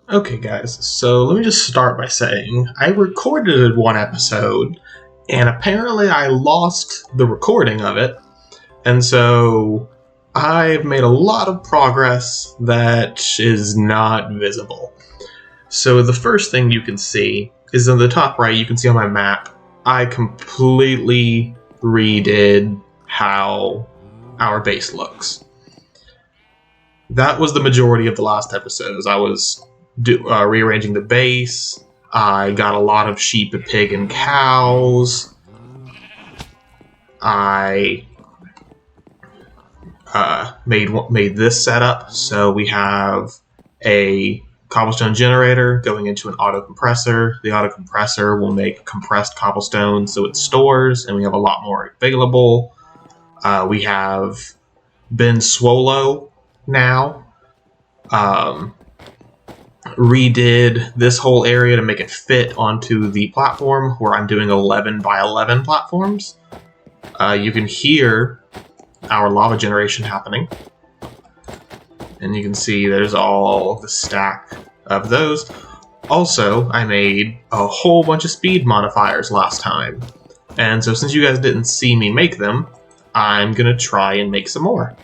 Okay, guys, so let me just start by saying I recorded one episode, and apparently I lost the recording of it, and so I've made a lot of progress that is not visible. So the first thing you can see is in the top right, you can see on my map, I completely redid how our base looks. That was the majority of the last episodes. I was rearranging the base. I got a lot of sheep and pig and cows. I made this setup. So we have a cobblestone generator going into an auto compressor. The auto compressor will make compressed cobblestone so it stores, and we have a lot more available. We have been Swolo now. Redid this whole area to make it fit onto the platform where I'm doing 11 by 11 platforms. You can hear our lava generation happening. And you can see there's all the stack of those. Also, I made a whole bunch of speed modifiers last time. And so since you guys didn't see me make them, I'm going to try and make some more.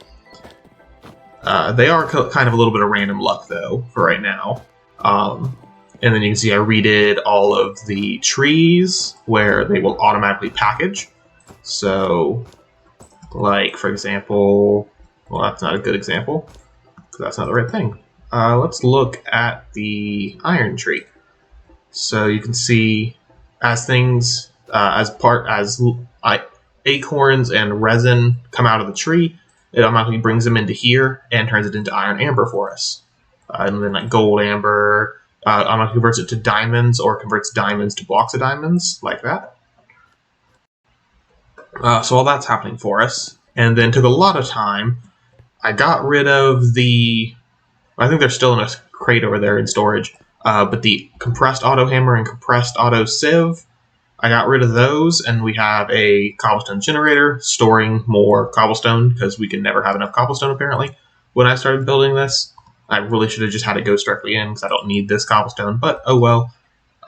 They are kind of a little bit of random luck, though, for right now. And then you can see I redid all of the trees where they will automatically package. So, like, for example, well, that's not a good example, because that's not the right thing. Let's look at the iron tree. So you can see as things, acorns and resin come out of the tree, it automatically brings them into here and turns it into iron amber for us. And then like gold amber, automatically converts it to diamonds or converts diamonds to blocks of diamonds, like that. So all that's happening for us. And then took a lot of time. I got rid of the... I think they're still in a crate over there in storage. But the compressed auto hammer and compressed auto sieve, I got rid of those, and we have a cobblestone generator storing more cobblestone, because we can never have enough cobblestone, apparently. When I started building this, I really should have just had it go directly in, because I don't need this cobblestone, but oh well.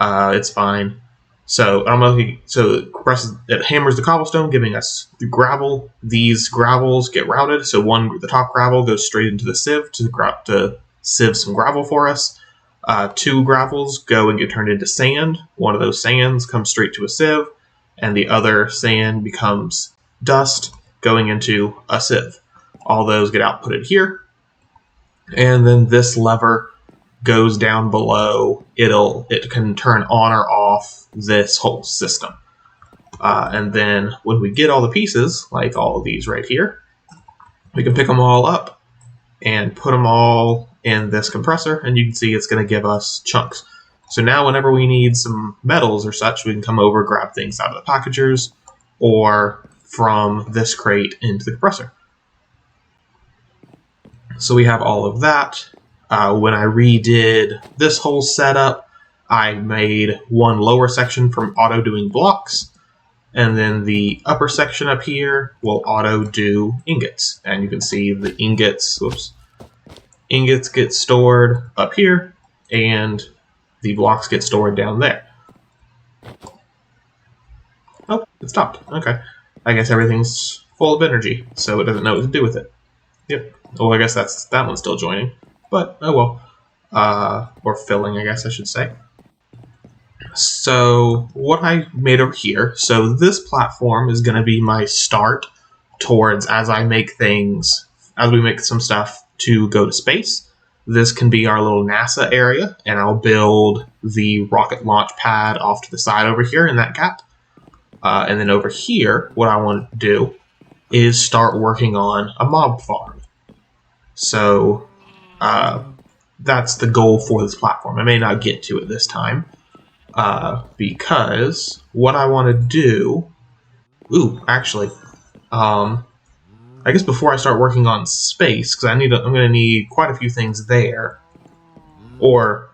It's fine. So it hammers the cobblestone, giving us the gravel. These gravels get routed, so the top gravel goes straight into the sieve to sieve some gravel for us. 2 gravels go and get turned into sand. One of those sands comes straight to a sieve, and the other sand becomes dust going into a sieve. All those get outputted here, and then this lever goes down below. It can turn on or off this whole system. And then when we get all the pieces, like all of these right here, we can pick them all up and put them all in this compressor, and you can see it's going to give us chunks. So now whenever we need some metals or such, we can come over, grab things out of the packagers, or from this crate into the compressor. So we have all of that. When I redid this whole setup, I made one lower section from auto doing blocks, and then the upper section up here will auto do ingots. And you can see the ingots get stored up here, and the blocks get stored down there. Oh, it stopped. Okay. I guess everything's full of energy, so it doesn't know what to do with it. Yep. Well, I guess that one's still joining. But, oh well. Or filling, I guess I should say. So, what I made over here, so this platform is going to be my start towards as we make some stuff to go to space. This can be our little NASA area, and I'll build the rocket launch pad off to the side over here in that gap. And then over here, what I want to do is start working on a mob farm. So, that's the goal for this platform. I may not get to it this time, because what I want to do... I guess before I start working on space, because I'm going to need quite a few things there. Or,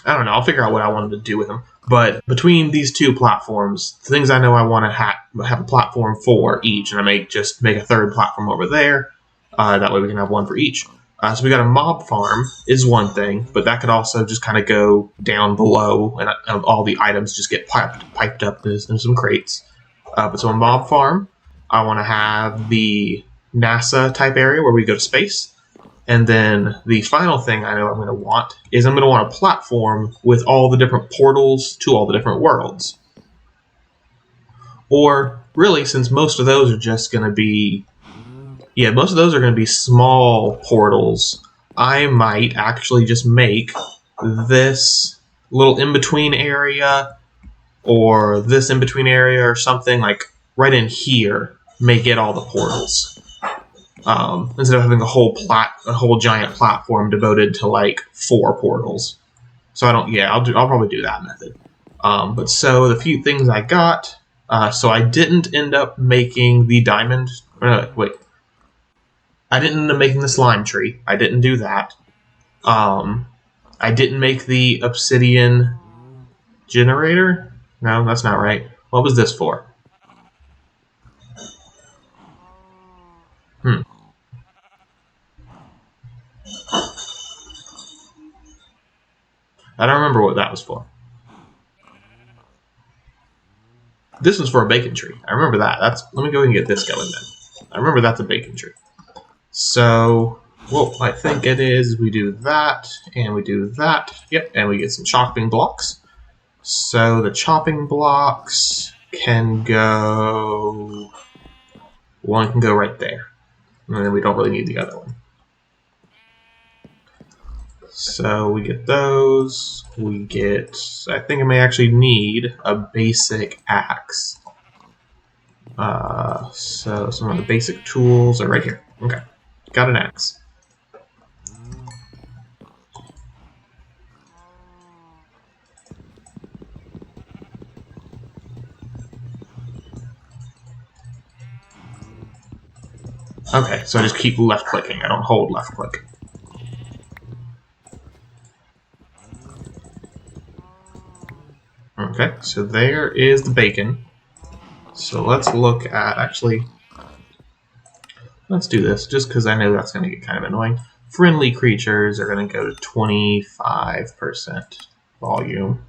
I don't know, I'll figure out what I wanted to do with them. But between these two platforms, the things I know I want to have a platform for each, and I may just make a third platform over there. That way we can have one for each. So we got a mob farm is one thing, but that could also just kind of go down below, and all the items just get piped up in some crates. But so a mob farm, I want to have the NASA type area where we go to space. And then the final thing I know I'm going to want is I'm going to want a platform with all the different portals to all the different worlds. Or really, since most of those are just going to be, most of those are going to be small portals, I might actually just make this little in-between area or this in-between area or something like right in here may get all the portals. Instead of having a whole giant platform devoted to like 4 portals. So I'll probably do that method. But so the few things I got, so I didn't end up making the diamond. I didn't end up making the slime tree. I didn't do that. I didn't make the obsidian generator. No, that's not right. What was this for? I don't remember what that was for. This was for a bacon tree. I remember that. Let me go ahead and get this going then. I remember that's a bacon tree. So, I think it is. We do that, and we do that. Yep, and we get some chopping blocks. So the chopping blocks can go... One can go right there. And then we don't really need the other one. So we get those. We get... I think I may actually need a basic axe. So some of the basic tools are right here. Okay, got an axe. Okay, so I just keep left clicking. I don't hold left click. Okay, so there is the bacon. So let's look at, actually, let's do this, just because I know that's going to get kind of annoying. Friendly creatures are going to go to 25% volume.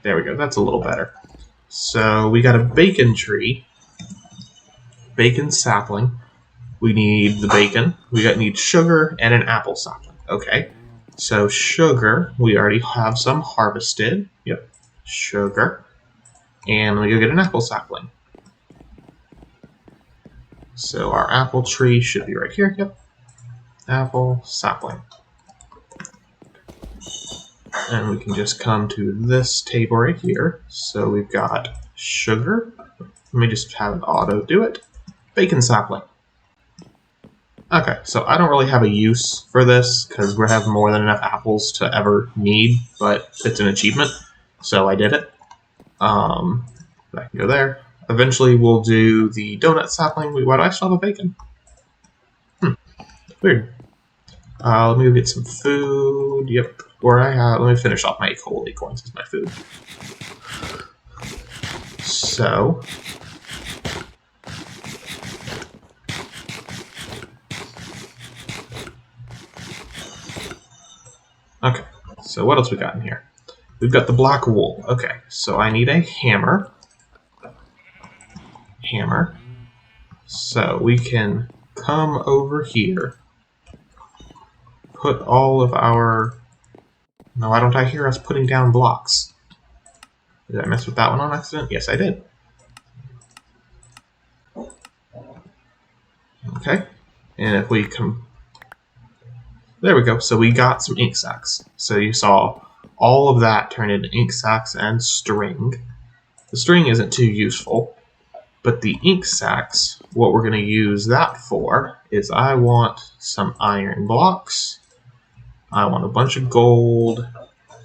There we go, that's a little better. So we got a bacon tree, bacon sapling. We need the bacon, need sugar, and an apple sapling. Okay, so sugar, we already have some harvested. Yep, sugar. And let me go get an apple sapling. So our apple tree should be right here. Yep. Apple sapling. And we can just come to this table right here. So we've got sugar. Let me just have it auto do it. Bacon sapling. Okay, so I don't really have a use for this because we have more than enough apples to ever need, but it's an achievement, so I did it. I can go there. Eventually we'll do the donut sapling. Why do I still have a bacon? Weird. Let me go get some food. Yep. Let me finish off my coal acorns as my food. So. Okay. So what else we got in here? We've got the black wool. Okay. So I need a hammer. So we can come over here, put all of our... No, why don't I hear us putting down blocks? Did I mess with that one on accident? Yes, I did. Okay, and if we come... There we go, so we got some ink sacks. So you saw all of that turn into ink sacks and string. The string isn't too useful. But the ink sacks, what we're going to use that for is I want some iron blocks, I want a bunch of gold,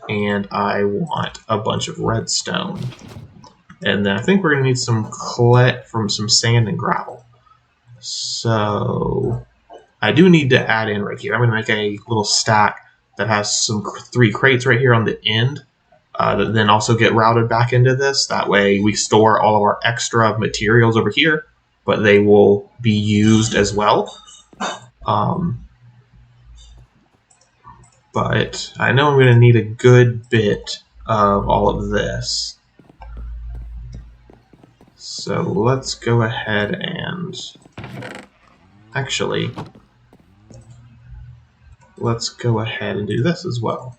and I want a bunch of redstone. And then I think we're going to need some clay from some sand and gravel. So I do need to add in right here. I'm going to make a little stack that has some 3 crates right here on the end. That then also get routed back into this. That way we store all of our extra materials over here, but they will be used as well. But I know I'm going to need a good bit of all of this. So let's go ahead and actually, let's go ahead and do this as well.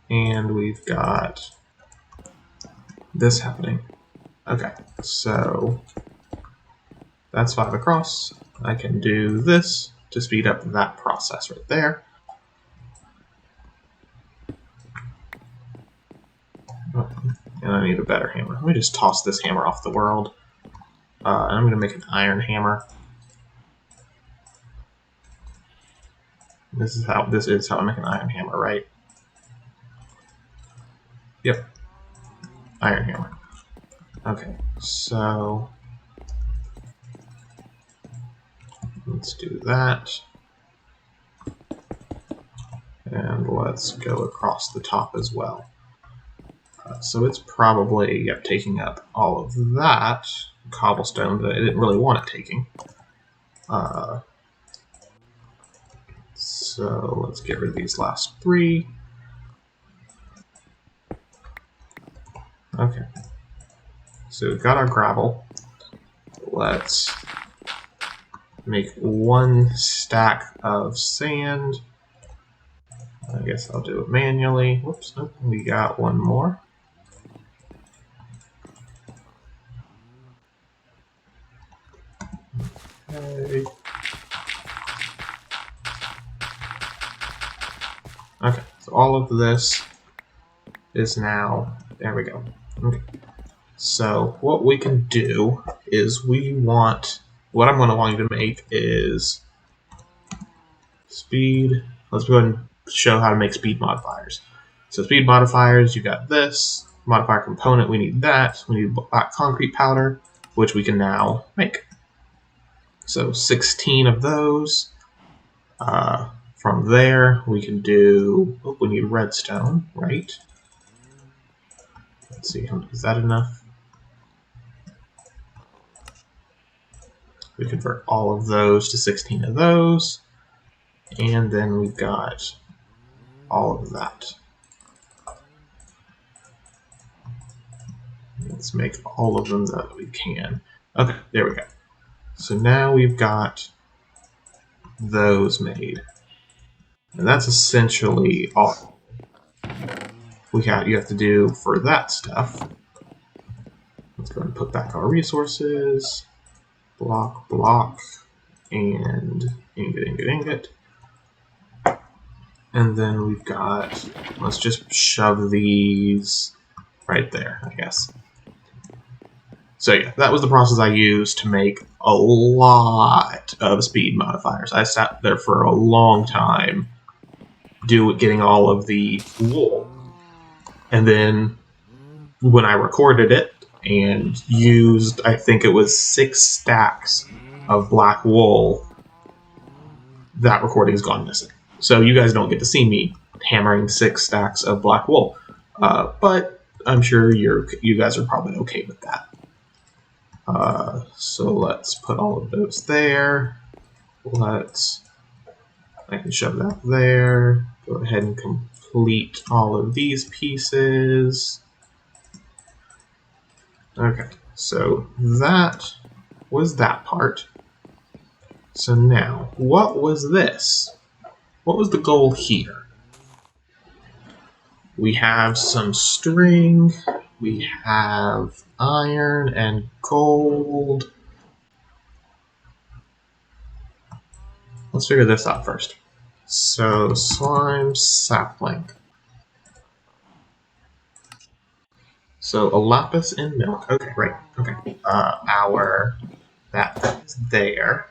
And we've got this happening. Okay, so that's 5 across. I can do this to speed up that process right there. Oh, and I need a better hammer. Let me just toss this hammer off the world. I'm going to make an iron hammer. This is how I make an iron hammer, right? Yep. Iron hammer. Okay, so let's do that. And let's go across the top as well. So it's probably taking up all of that cobblestone that I didn't really want it taking. So let's get rid of these last 3. Okay. So we've got our gravel. Let's make 1 stack of sand. I guess I'll do it manually. Whoops, nope, we got 1 more. Okay. Okay, so all of this is now, there we go. Okay. So what we can do is what I'm going to want you to make is speed. Let's go ahead and show how to make speed modifiers. So speed modifiers, you got this modifier component, we need that. We need black concrete powder, which we can now make. So 16 of those. From there, we can do, we need redstone, right? Let's see, is that enough? We convert all of those to 16 of those. And then we've got all of that. Let's make all of them that we can. Okay, there we go. So now we've got those made. And that's essentially all you have to do for that stuff. Let's go ahead and put back our resources. Block, block, and ingot. And then we've got, let's just shove these right there, I guess. So yeah, that was the process I used to make a lot of speed modifiers. I sat there for a long time getting all of the wool. And then when I recorded it and used, I think it was 6 stacks of black wool, that recording's gone missing. So you guys don't get to see me hammering 6 stacks of black wool. But I'm sure you guys are probably okay with that. So let's put all of those there. I can shove that there. Go ahead and complete all of these pieces. Okay, so that was that part. So now, what was this? What was the goal here? We have some string, we have iron and gold. Let's figure this out first. So, slime sapling. So, a lapis in milk. Okay, right. Okay. That is there.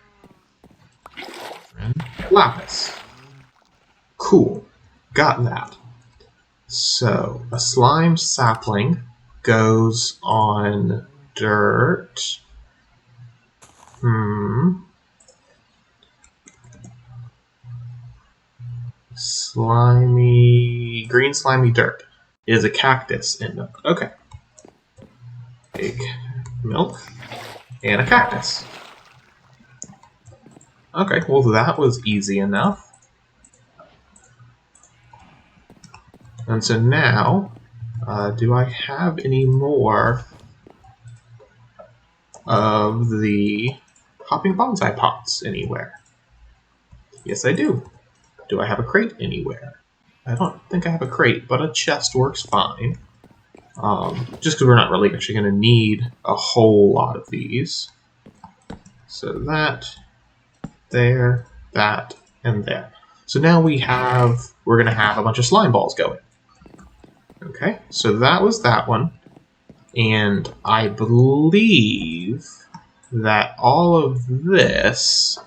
Lapis. Cool. Got that. So, a slime sapling goes on dirt. Green slimy dirt is a cactus in milk. Okay. A milk, and a cactus. Okay, well that was easy enough. And so now, do I have any more of the hopping bonsai pots anywhere? Yes, I do. Do I have a crate anywhere? I don't think I have a crate, but a chest works fine. Just because we're not really actually going to need a whole lot of these. So that, there, that, and there. So now we're going to have a bunch of slime balls going. Okay, so that was that one. And I believe that all of this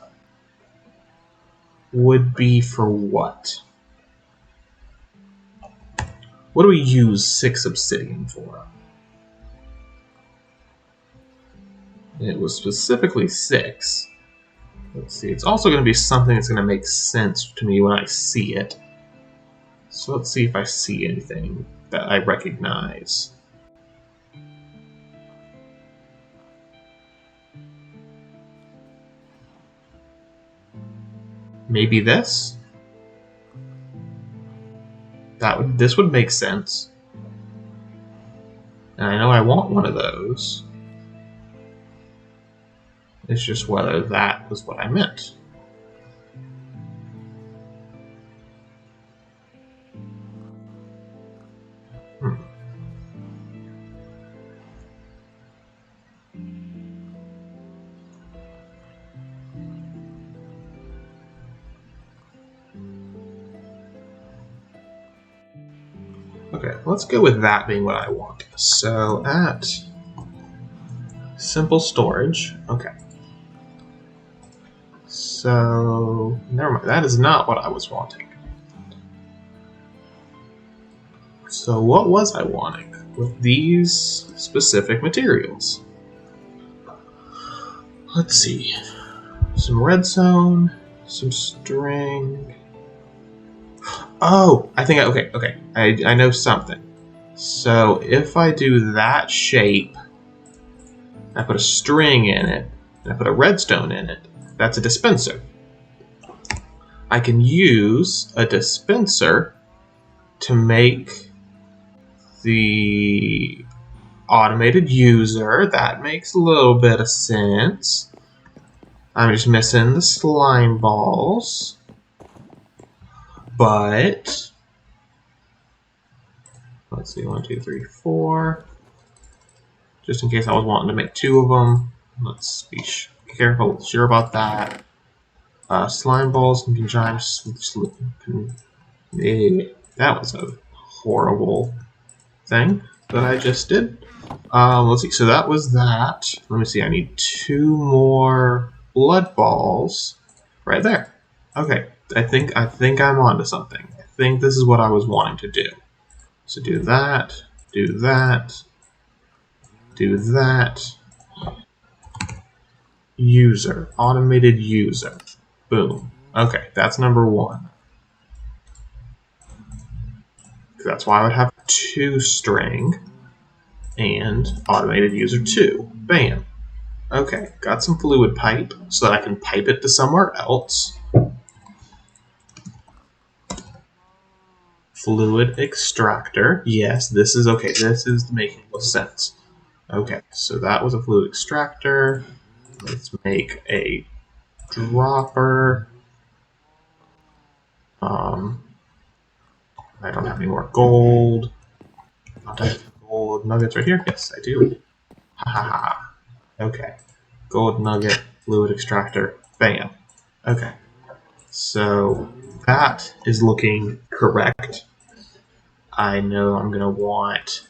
would be for what? What do we use 6 obsidian for? It was specifically 6. Let's see, it's also going to be something that's going to make sense to me when I see it. So let's see if I see anything that I recognize. Maybe this? This would make sense. And I know I want one of those. It's just whether that was what I meant. Okay, let's go with that being what I want. So at simple storage, okay. So, never mind, that is not what I was wanting. So what was I wanting with these specific materials? Let's see. Some redstone, some string. Oh, I think, okay. I know something. So if I do that shape, I put a string in it, and I put a redstone in it, that's a dispenser. I can use a dispenser to make the automated user. That makes a little bit of sense. I'm just missing the slime balls. But let's see, 1, 2, 3, 4. Just in case I was wanting to make 2 of them. Let's be sure about that. Slime balls can conjure. That was a horrible thing that I just did. Let's see. So that was that. Let me see. I need 2 more blood balls right there. Okay. I think I'm onto something. I think this is what I was wanting to do. So do that. Do that. Do that. User. Automated user. Boom. Okay, that's number 1. That's why I would have 2 string and automated user 2. Bam. Okay, got some fluid pipe so that I can pipe it to somewhere else. Fluid extractor. Yes, this is okay. This is making sense. Okay, so that was a fluid extractor. Let's make a dropper. I don't have any more gold. Don't I have gold nuggets right here? Yes, I do. Ha ha ha. Okay. Gold nugget, fluid extractor, bam. Okay. So that is looking correct. I know I'm gonna want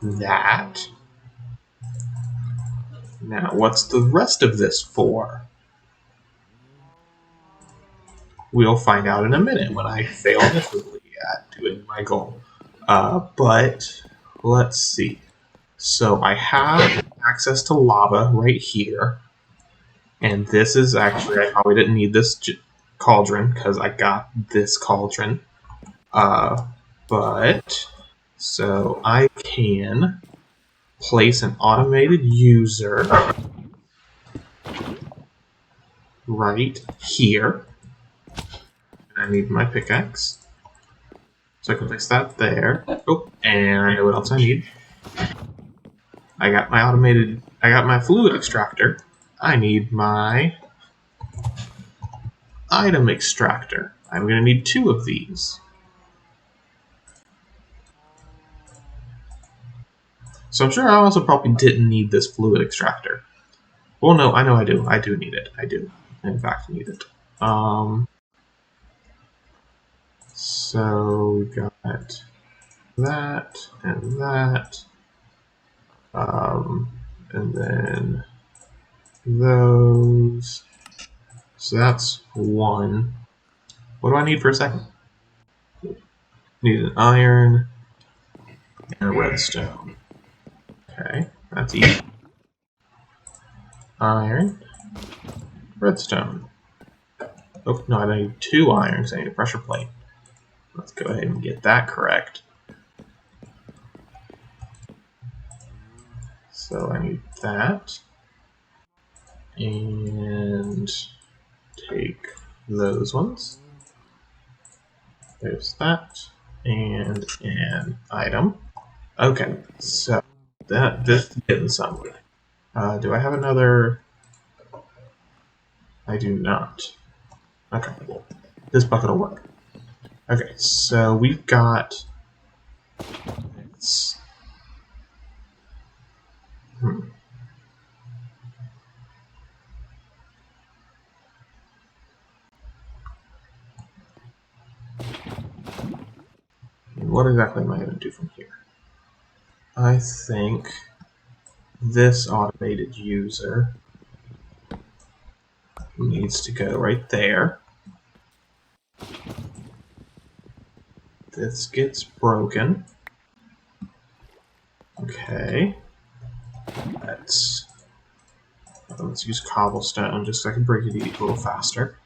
that. Now, what's the rest of this for? We'll find out in a minute when I fail miserably at doing my goal. But let's see. So I have access to lava right here. And this is actually, I probably didn't need this cauldron because I got this cauldron. But, so I can place an automated user right here. I need my pickaxe. So I can place that there. Oh, and I know what else I need. I got my fluid extractor. I need my item extractor. I'm going to need 2 of these. So I'm sure I also probably didn't need this fluid extractor. Well, no, I know I do. I do need it. I do, in fact, need it. So we got that and that. And then those. So that's 1. What do I need for a second? Need an iron and a redstone. Okay, that's easy. Iron, redstone. Oh, no, I need 2 irons. I need a pressure plate. Let's go ahead and get that correct. So I need that. And take those ones. There's that. And an item. Okay, so this is getting somewhere. Do I have another? I do not. Okay, well, this bucket will work. Okay, so we've got this. What exactly am I going to do from here? I think this automated user needs to go right there. This gets broken. Okay. Let's use cobblestone just so I can break it a little faster.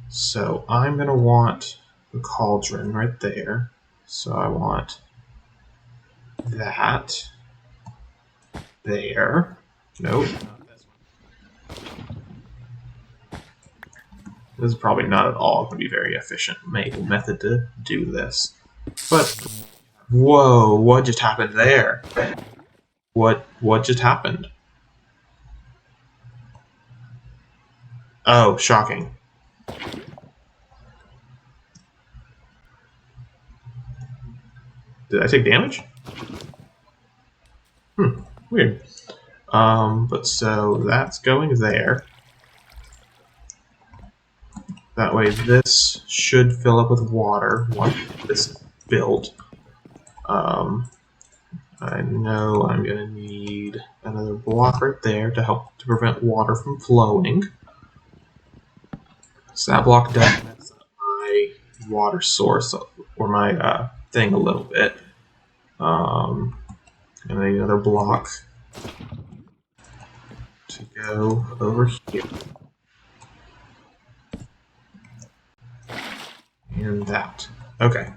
So I'm going to want the cauldron right there. So I want that there. Nope. This is probably not at all going to be very efficient method to do this. But, whoa, what just happened there? What just happened? Oh, shocking. Did I take damage? Weird. But so that's going there. That way this should fill up with water once this is built. I know I'm going to need another block right there to help to prevent water from flowing. So that block does mess up my water source or my thing a little bit. And I need another block to go over here. And that. Okay.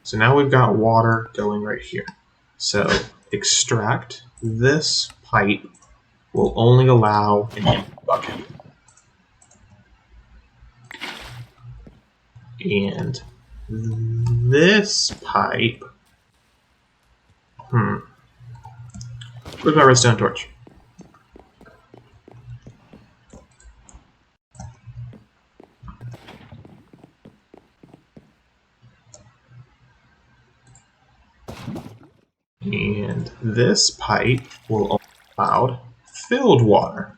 So now we've got water going right here. So extract this pipe will only allow an empty bucket. And this pipe. Where's my redstone torch? And this pipe will allow filled water.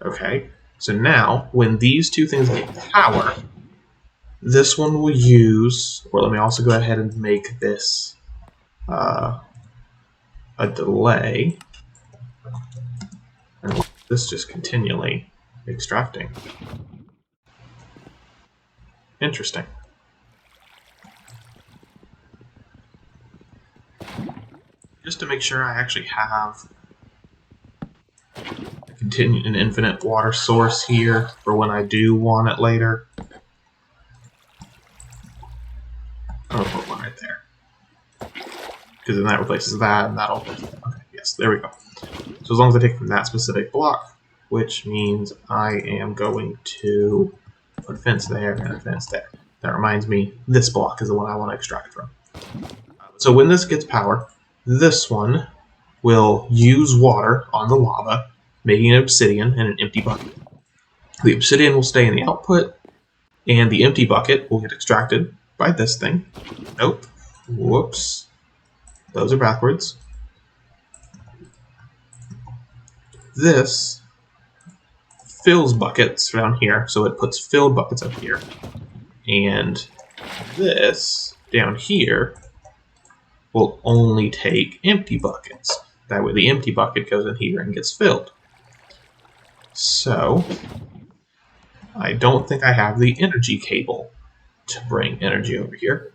Okay, so now when these two things get power, this one will use, or let me also go ahead and make this a delay. And this just continually extracting. Interesting. Just to make sure I actually have an infinite water source here for when I do want it later. I'll put one right there. because then that replaces that, and that'll... Okay, yes, there we go. So as long as I take from that specific block, which means I am going to put a fence there and a fence there. That reminds me, this block is the one I want to extract from. So when this gets power, this one will use water on the lava, making an obsidian and an empty bucket. The obsidian will stay in the output, and the empty bucket will get extracted by this thing. Nope. Whoops. Those are backwards. This fills buckets down here, so it puts filled buckets up here. And this down here will only take empty buckets. That way the empty bucket goes in here and gets filled. So, I don't think I have the energy cable to bring energy over here.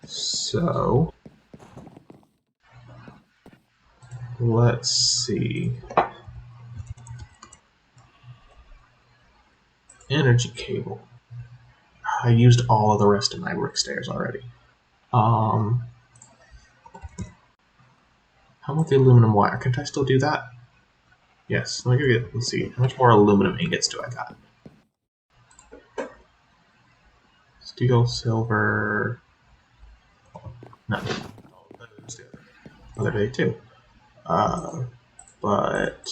So, let's see. Energy cable. I used all of the rest of my brick stairs already. How about the aluminum wire? Can't I still do that? Yes. Let me go get. Let's see. How much more aluminum ingots do I got? Steel, silver. No. Other day too. But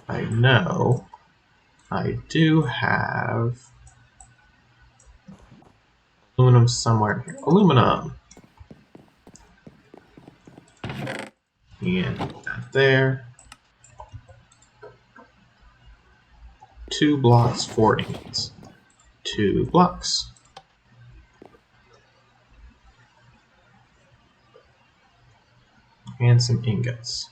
I know I do have aluminum somewhere in here. Aluminum! And that there. 2 blocks, 4 ingots. 2 blocks. And some ingots.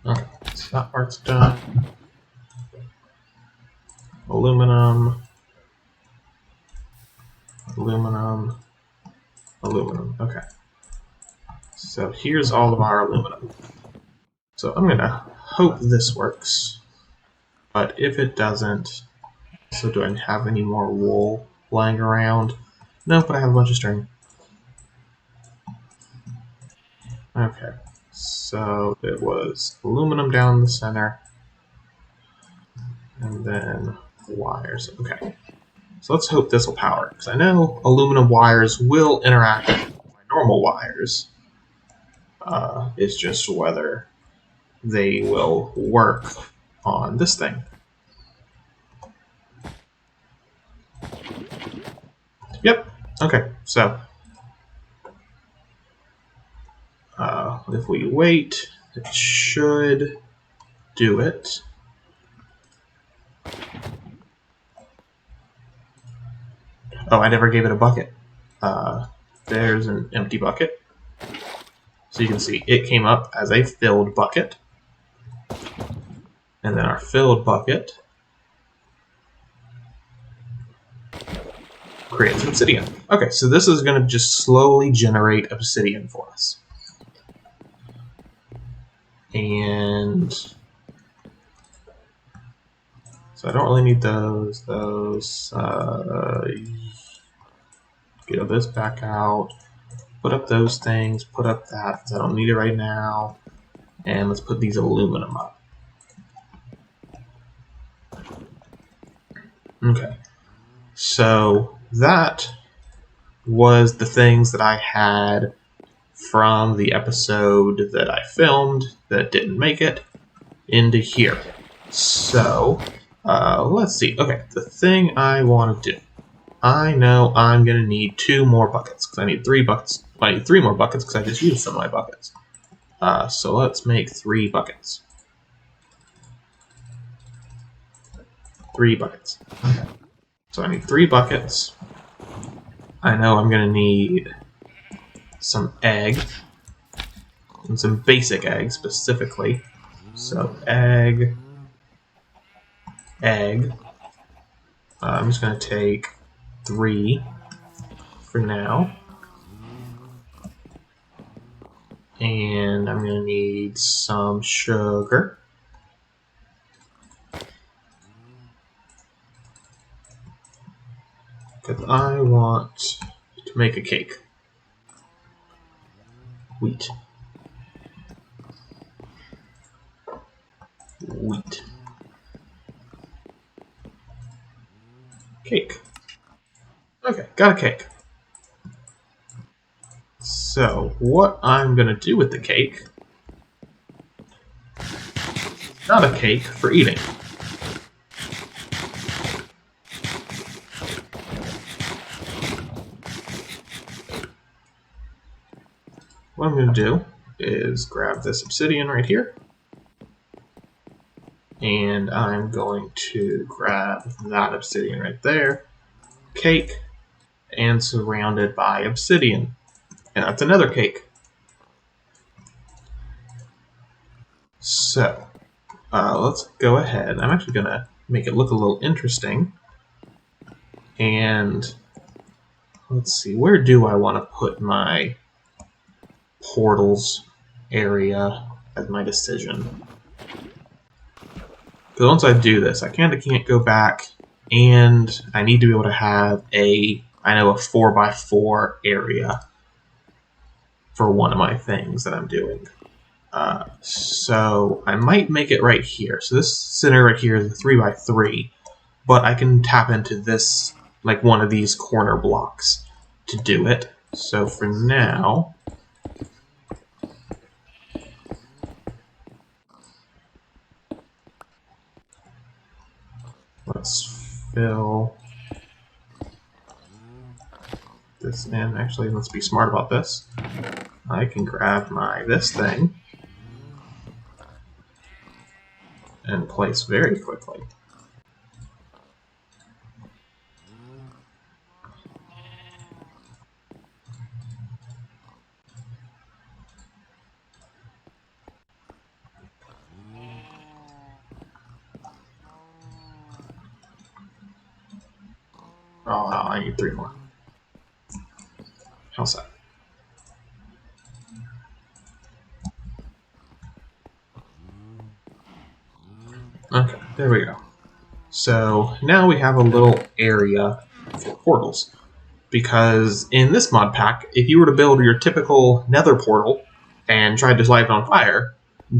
Okay, so that part's done. Aluminum. Aluminum. Aluminum. Okay. So here's all of our aluminum. So I'm gonna hope this works. But if it doesn't, so do I have any more wool lying around? No, but I have a bunch of string. Okay, so it was aluminum down the center, and then wires. Okay, so let's hope this will power, because I know aluminum wires will interact with my normal wires. It's just whether they will work on this thing. Yep, okay, so if we wait, it should do it. Oh, I never gave it a bucket. There's an empty bucket. So you can see it came up as a filled bucket. And then our filled bucket creates obsidian. Okay, so this is going to just slowly generate obsidian for us. And so I don't really need those. Get this back out. Put up those things. Put up that, because I don't need it right now. And let's put these aluminum up. Okay. So that was the things that I had from the episode that I filmed that didn't make it into here. So, let's see. Okay, the thing I want to do. I know I'm going to need 2 more buckets, because I need 3 buckets. I need 3 more buckets, because I just used some of my buckets. So let's make 3 buckets. 3 buckets. Okay. So I need 3 buckets. I know I'm going to need some egg. And some basic eggs, specifically. So egg. Egg. I'm just going to take 3 for now. And I'm going to need some sugar. Because I want to make a cake. Wheat. Wheat. Cake. Okay, got a cake. So, what I'm going to do with the cake, not a cake for eating. What I'm going to do is grab this obsidian right here, and I'm going to grab that obsidian right there, cake, and surrounded by obsidian. And that's another cake. So, let's go ahead. I'm actually going to make it look a little interesting. And let's see, where do I want to put my portals area as my decision? Because once I do this, I kind of can't go back, and I need to be able to have a 4x4 area for one of my things that I'm doing. So I might make it right here. So this center right here is a 3x3, but I can tap into this, like one of these corner blocks to do it. So for now, let's fill this in. Actually, let's be smart about this. I can grab this thing and place very quickly. Oh, I need 3 more. How's that? Okay, there we go. So now we have a little area for portals. Because in this mod pack, if you were to build your typical nether portal and tried to light it on fire,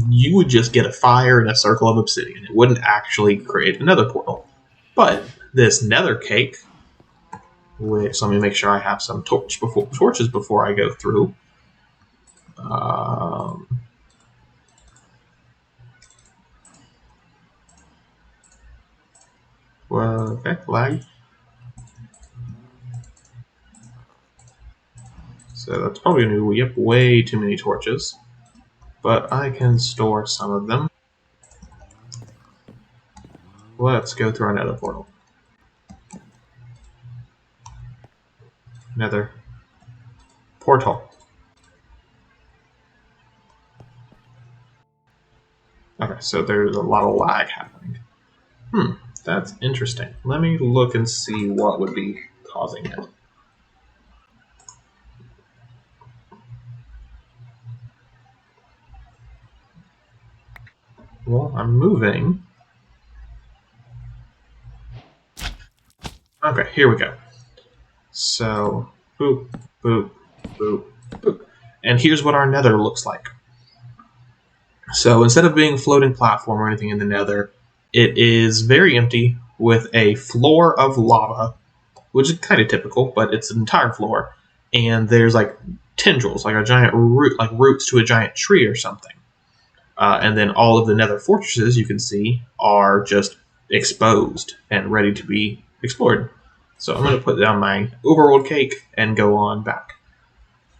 you would just get a fire and a circle of obsidian. It wouldn't actually create a nether portal. But this nether cake, which let me make sure I have some torches before I go through. Okay, lag. So that's probably going to be way too many torches. But I can store some of them. Let's go through our nether portal. Nether portal. Okay, so there's a lot of lag happening. That's interesting. Let me look and see what would be causing it. Well, I'm moving. Okay, here we go. So, boop, boop, boop, boop. And here's what our nether looks like. So instead of being a floating platform or anything in the nether, it is very empty with a floor of lava, which is kind of typical, but it's an entire floor. And there's like tendrils, like a giant root, like roots to a giant tree or something. And then all of the nether fortresses you can see are just exposed and ready to be explored. So I'm going to put down my overworld cake and go on back.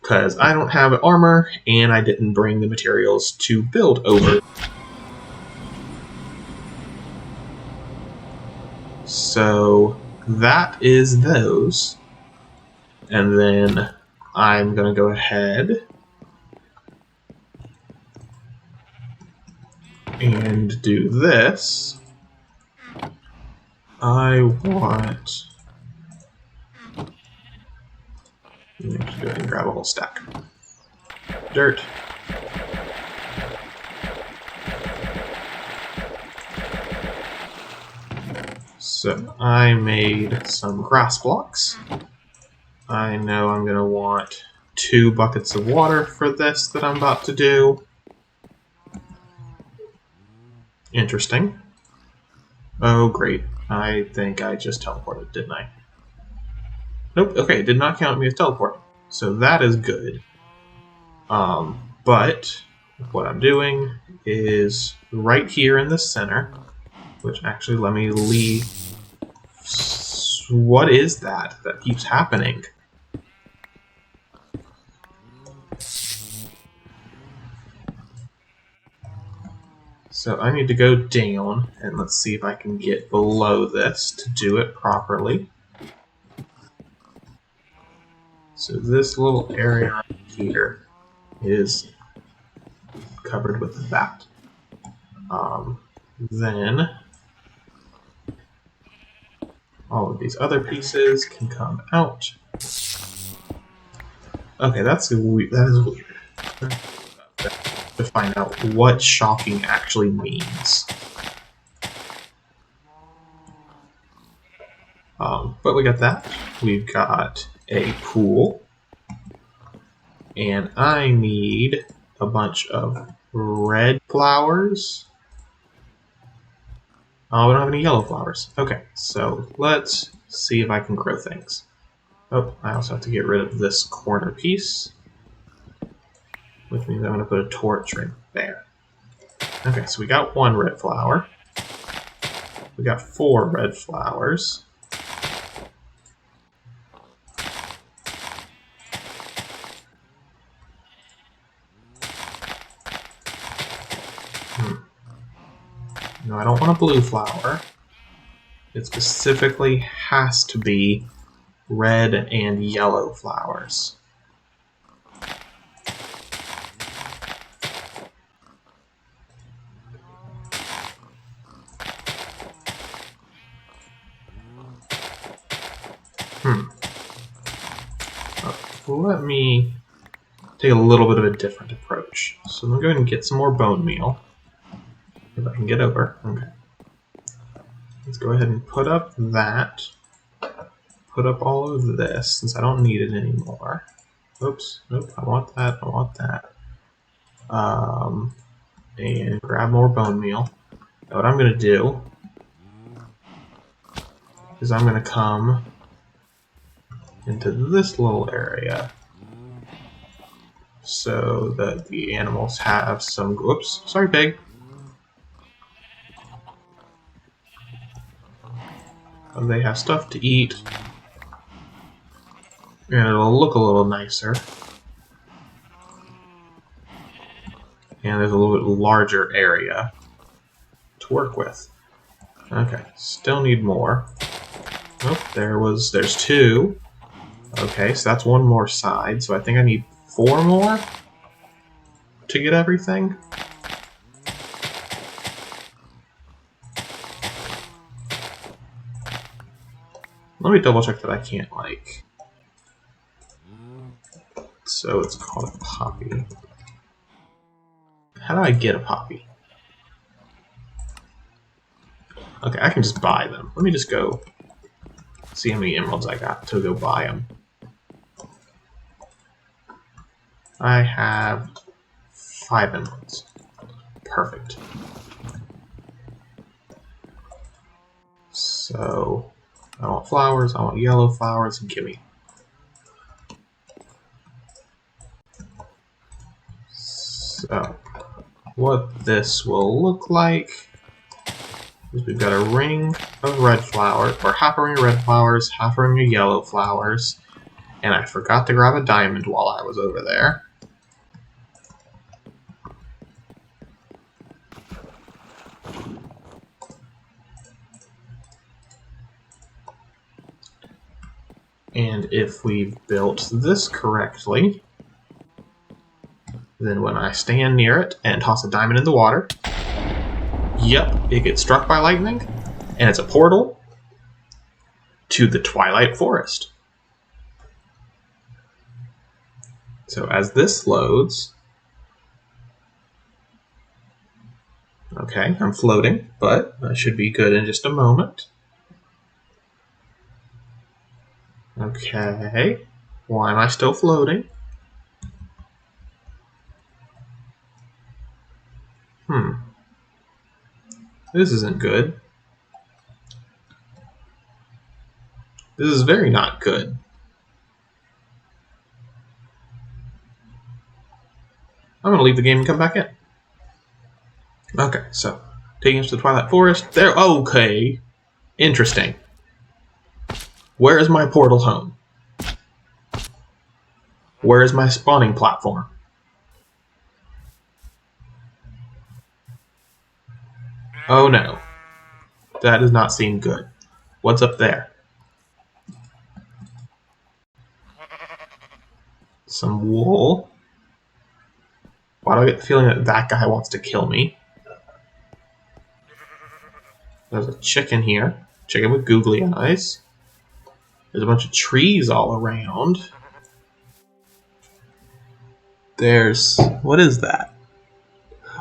Because I don't have armor and I didn't bring the materials to build over. So that is those. And then I'm going to go ahead and do this. I want... Let me go ahead and grab a whole stack. Dirt. So I made some grass blocks. I know I'm going to want 2 buckets of water for this that I'm about to do. Interesting. Oh, great. I think I just teleported, didn't I? Nope, okay, it did not count me as teleporting. So that is good. But what I'm doing is right here in the center, which actually let me leave. What is that keeps happening? So I need to go down, and let's see if I can get below this to do it properly. So this little area right here is covered with that. Then all of these other pieces can come out. Okay, that is weird. To find out what shocking actually means. But we got that. We've got a pool. And I need a bunch of red flowers. Oh, we don't have any yellow flowers. Okay, so let's see if I can grow things. Oh, I also have to get rid of this corner piece, which means I'm going to put a torch right there. Okay, so we got 1 red flower. We got 4 red flowers. No, I don't want a blue flower. It specifically has to be red and yellow flowers. Let me take a little bit of a different approach. So I'm going to go ahead and get some more bone meal. If I can get over. Okay. Let's go ahead and put up that. Put up all of this, since I don't need it anymore. Oops. Nope. I want that. I want that. And grab more bone meal. Now what I'm going to do is I'm going to come into this little area so that the animals have some... Whoops. Sorry, pig. They have stuff to eat. And it'll look a little nicer. And there's a little bit larger area to work with. Okay, still need more. Oh, there's 2. Okay, so that's 1 more side, so I think I need 4 more to get everything. Let me double check that I can't, like... So it's called a poppy. How do I get a poppy? Okay, I can just buy them. Let me just go see how many emeralds I got to go buy them. I have 5 emeralds. Perfect. So, I want flowers, I want yellow flowers, gimme. So, what this will look like is we've got a ring of red flowers, or half a ring of red flowers, half a ring of yellow flowers, and I forgot to grab a diamond while I was over there. And if we built this correctly, then when I stand near it and toss a diamond in the water, yep, it gets struck by lightning, and it's a portal to the Twilight Forest. So as this loads, okay, I'm floating, but I should be good in just a moment. Okay. Why am I still floating? This isn't good. This is very not good. I'm gonna leave the game and come back in. Okay, so taking us to the Twilight Forest. There. Okay. Interesting. Where is my portal home? Where is my spawning platform? Oh no. That does not seem good. What's up there? Some wool. Why do I get the feeling that that guy wants to kill me? There's a chicken here. Chicken with googly eyes. There's a bunch of trees all around. There's... what is that?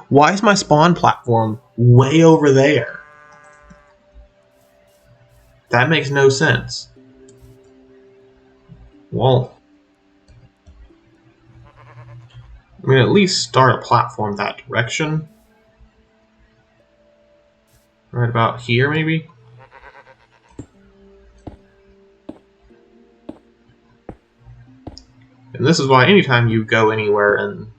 Why is my spawn platform way over there? That makes no sense. Well, I'm going to at least start a platform that direction. Right about here, maybe? And this is why anytime you go anywhere and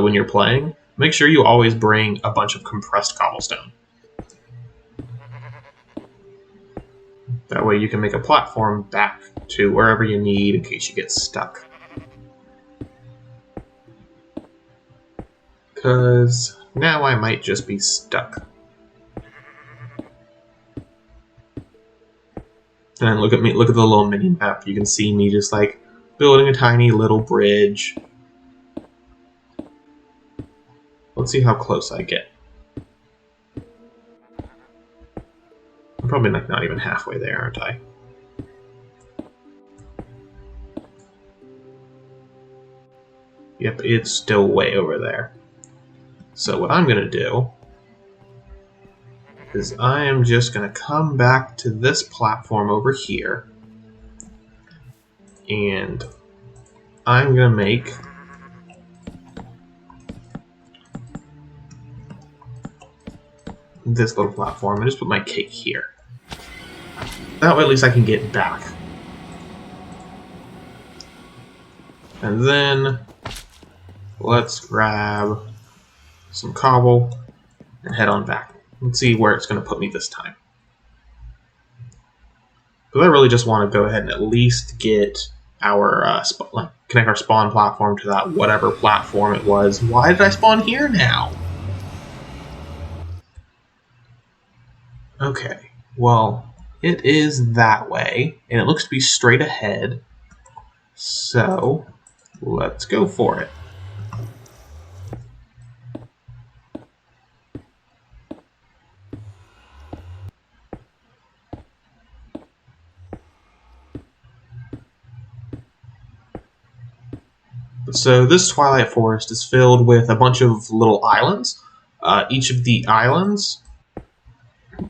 when you're playing, make sure you always bring a bunch of compressed cobblestone. That way you can make a platform back to wherever you need in case you get stuck. Because now I might just be stuck. And look at me, look at the little mini map. You can see me just like building a tiny little bridge. Let's see how close I get. I'm probably like not even halfway there, aren't I? Yep, it's still way over there. So what I'm gonna do is I am just gonna come back to this platform over here, and I'm gonna make this little platform and just put my cake here. That way at least I can get back. And then let's grab some cobble and head on back. Let's see where it's going to put me this time. Because I really just want to go ahead and at least get our connect our spawn platform to that whatever platform it was. Why did I spawn here now? Okay, well, it is that way, and it looks to be straight ahead. So let's go for it. So this Twilight Forest is filled with a bunch of little islands. Each of the islands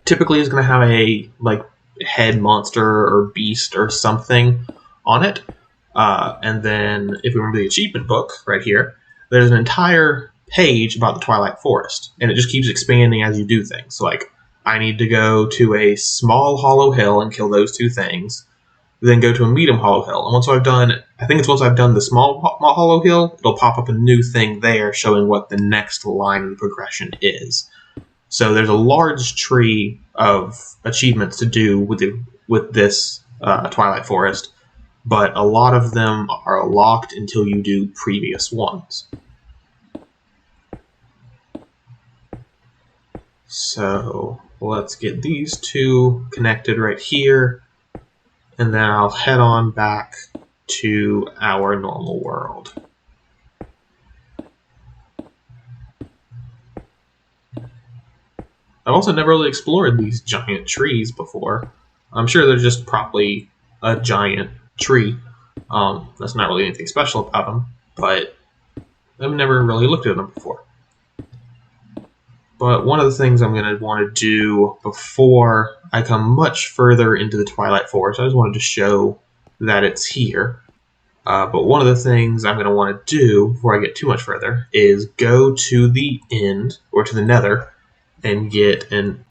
typically is going to have a like head monster or beast or something on it. And then if we remember the achievement book right here, there's an entire page about the Twilight Forest, and it just keeps expanding as you do things. So like, I need to go to a small hollow hill and kill those two things, then go to a medium hollow hill. And once I've done, I think it's once I've done the small hollow hill, it'll pop up a new thing there showing what the next line of the progression is. So there's a large tree of achievements to do with this Twilight Forest, but a lot of them are locked until you do previous ones. So let's get these two connected right here, and then I'll head on back to our normal world. I've also never really explored these giant trees before. I'm sure they're just probably a giant tree. That's not really anything special about them, but I've never really looked at them before. But one of the things I'm going to want to do before I come much further into the Twilight Forest, I just wanted to show that it's here. But one of the things I'm going to want to do before I get too much further is go to the end, or to the nether, and get an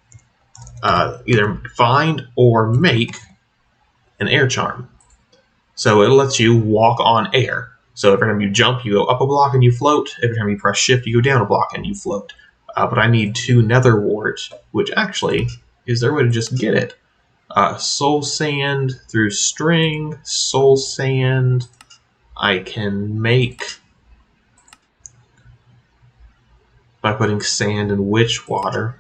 either find or make an air charm. So it lets you walk on air. So every time you jump, you go up a block and you float. Every time you press shift, you go down a block and you float. But I need 2 nether wart, which actually, is there a way to just get it? Soul sand through string, soul sand. I can make by putting sand in witch water.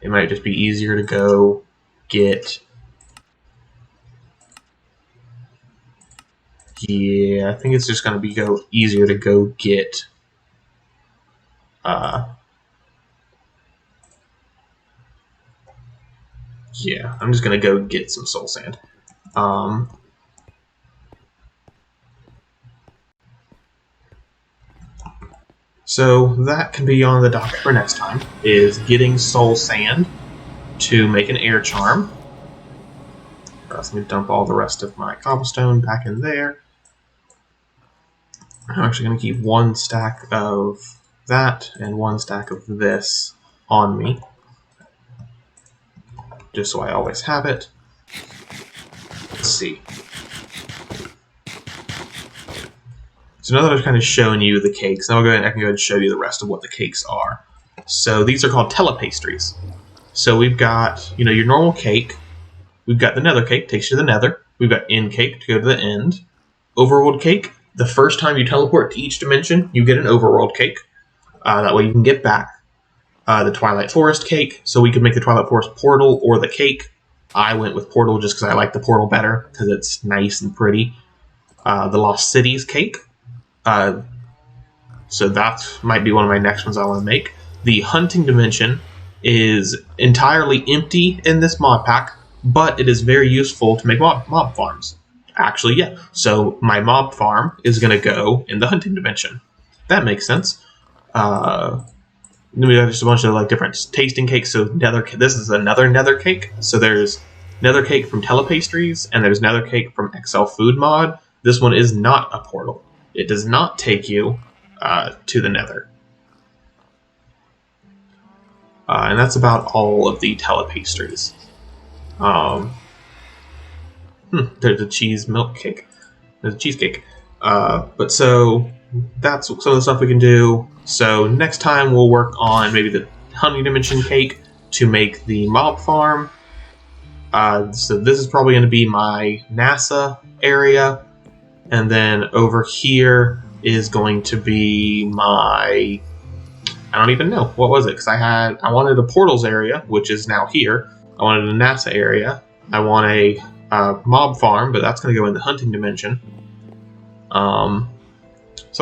It might just be easier to go get. Yeah, I think it's just going to be easier to go get. Yeah, I'm just going to go get some soul sand. So that can be on the docket for next time, is getting soul sand to make an air charm. Let me dump all the rest of my cobblestone back in there. I'm actually going to keep 1 stack of that and 1 stack of this on me, just so I always have it. Let's see. So now that I've kind of shown you the cakes, now I can go ahead and show you the rest of what the cakes are. So these are called telepastries. So we've got, your normal cake. We've got the nether cake, takes you to the nether. We've got end cake to go to the end. Overworld cake, the first time you teleport to each dimension, you get an overworld cake. That way you can get back. The Twilight Forest cake, so we could make the Twilight Forest portal or the cake. I went with portal just because I like the portal better, because it's nice and pretty. The Lost Cities cake. So that might be one of my next ones I want to make. The hunting dimension is entirely empty in this mod pack, but it is very useful to make mob farms. Actually, yeah. So my mob farm is going to go in the hunting dimension. That makes sense. Then we have just a bunch of different tasting cakes. So this is another nether cake. So there's nether cake from Telepastries, and there's nether cake from XL Food Mod. This one is not a portal. It does not take you to the nether. And that's about all of the Telepastries. There's a cheese milk cake. There's a cheesecake. But so that's some of the stuff we can do. So next time we'll work on maybe the hunting dimension cake to make the mob farm. So this is probably going to be my NASA area. And then over here is going to be my, I don't even know, what was it? Because I wanted a portals area, which is now here. I wanted a NASA area. I want a mob farm, but that's going to go in the hunting dimension. So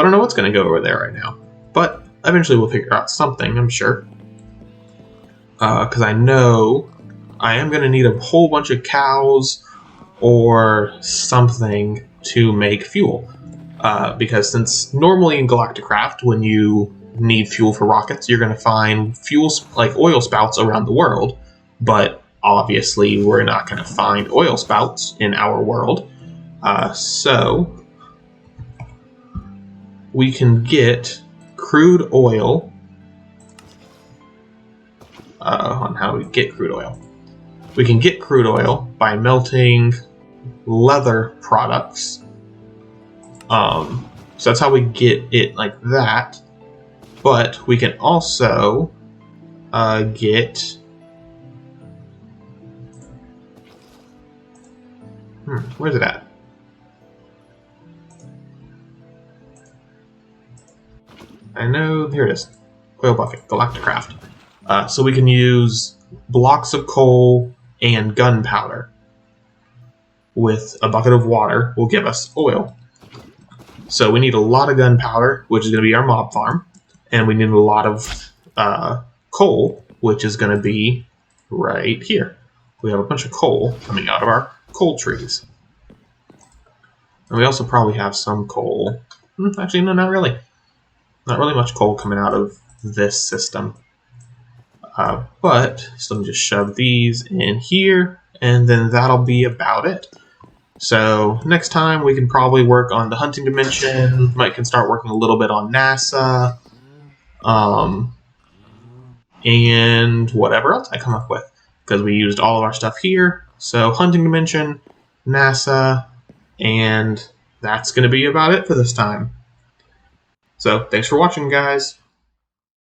I don't know what's going to go over there right now. But eventually we'll figure out something, I'm sure. Because I know I am going to need a whole bunch of cows or something to make fuel. Because since normally in Galacticraft, when you need fuel for rockets, you're going to find fuels like oil spouts around the world. But obviously we're not going to find oil spouts in our world. So we can get crude oil. On how we get crude oil. We can get crude oil by melting leather products. So that's how we get it like that. But we can also get... where's it at? I know, here it is. Oil bucket, Galacticraft. So we can use blocks of coal and gunpowder with a bucket of water will give us oil. So we need a lot of gunpowder, which is going to be our mob farm, and we need a lot of coal, which is going to be right here. We have a bunch of coal coming out of our coal trees. And we also probably have some coal. Actually, no, not really. Not really much coal coming out of this system. So let me just shove these in here, and then that'll be about it. So next time we can probably work on the hunting dimension. Might can start working a little bit on NASA, and whatever else I come up with, because we used all of our stuff here. So hunting dimension, NASA, and that's going to be about it for this time. So thanks for watching, guys.